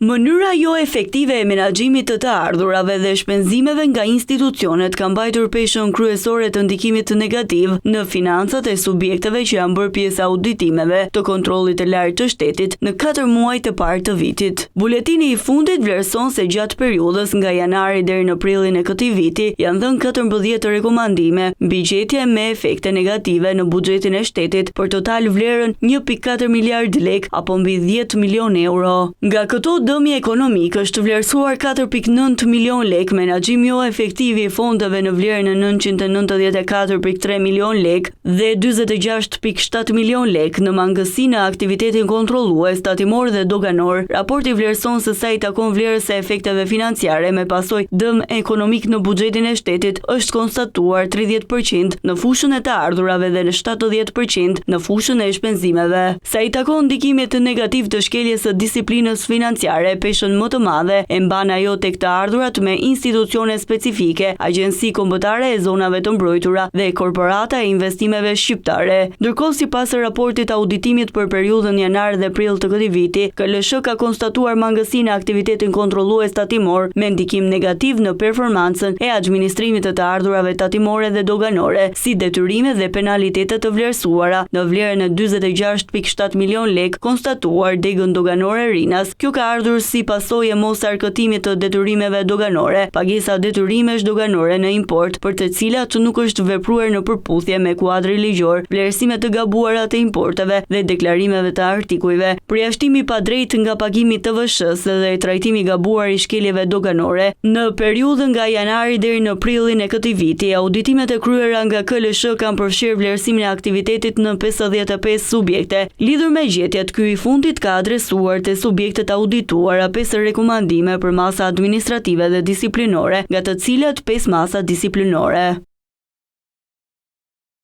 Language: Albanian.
Mënyra jo efektive e menaxhimit të ardhurave dhe shpenzimeve nga institucionet ka mbajtur peshën kryesore të ndikimit negativ në financat e subjekteve që janë bërë pjesë auditimeve të kontrollit të lartë të shtetit në 4 muajt e parë të vitit. Buletini i fundit vlerëson se gjatë periudhës nga janari deri në prillin e këtij viti janë dhënë 14 rekomandime mbi gjetje me efekte negative në buxhetin e shtetit për total vlerën 1.4 miliard lek apo mbi 10 milion euro. Nga këto dëmi ekonomik është vlerësuar 4.9 milion lek menaxhim jo efektiv i fondeve në vlerën e 994.3 milion lek dhe 46.7 milion lek në mangësi në aktivitetin kontrollues, tatimor dhe doganor. Raporti vlerëson se sa i takon vlerës së efekteve financiare me pasojë dëm ekonomik në buxhetin e shtetit është konstatuar 30% në fushën e të ardhurave dhe në 70% në fushën e shpenzimeve. Sa i takon ndikimit negativ të shkeljes së disiplinës financiare, peshën më të madhe e mban ajo tek të ardhurat me institucione specifike, agjenci kombëtare e zonave të mbrojtura dhe korporata e investimeve shqiptare. Ndërkohë, sipas raportit auditimit për periudhën janar dhe prill të këtij viti, KLSH ka konstatuar mangësi në aktivitetin kontrollues tatimor me ndikim negativ në performancën e administrimit të ardhurave tatimore dhe doganore, si detyrime dhe penalitete të vlerësuara në vlerën e 46.7 milion lek konstatuar degën doganore Rinas. Kjo ka ardhur si pasojë mos arkëtimit të detyrimeve doganore, pagesa detyrimesh doganore në import për të cilat nuk është vepruar në përputhje me kuadrin ligjor, vlerësime të gabuara të importeve dhe deklarimeve të artikujve, përjashtimi pa drejt nga pagimi TVSH-s dhe trajtimi gabuar i shkeljeve doganore. Në periudhën nga janari deri në prillin e këtij viti, auditimet e kryera nga KLSH kanë përfshirë vlerësimin e aktivitetit në 55 subjekte. Lidhur me gjetjet, ky i fundit ka adresuar te subjektet audituara 5 rekomandime për masa administrative dhe disiplinore, nga të cilat 5 masa disiplinore.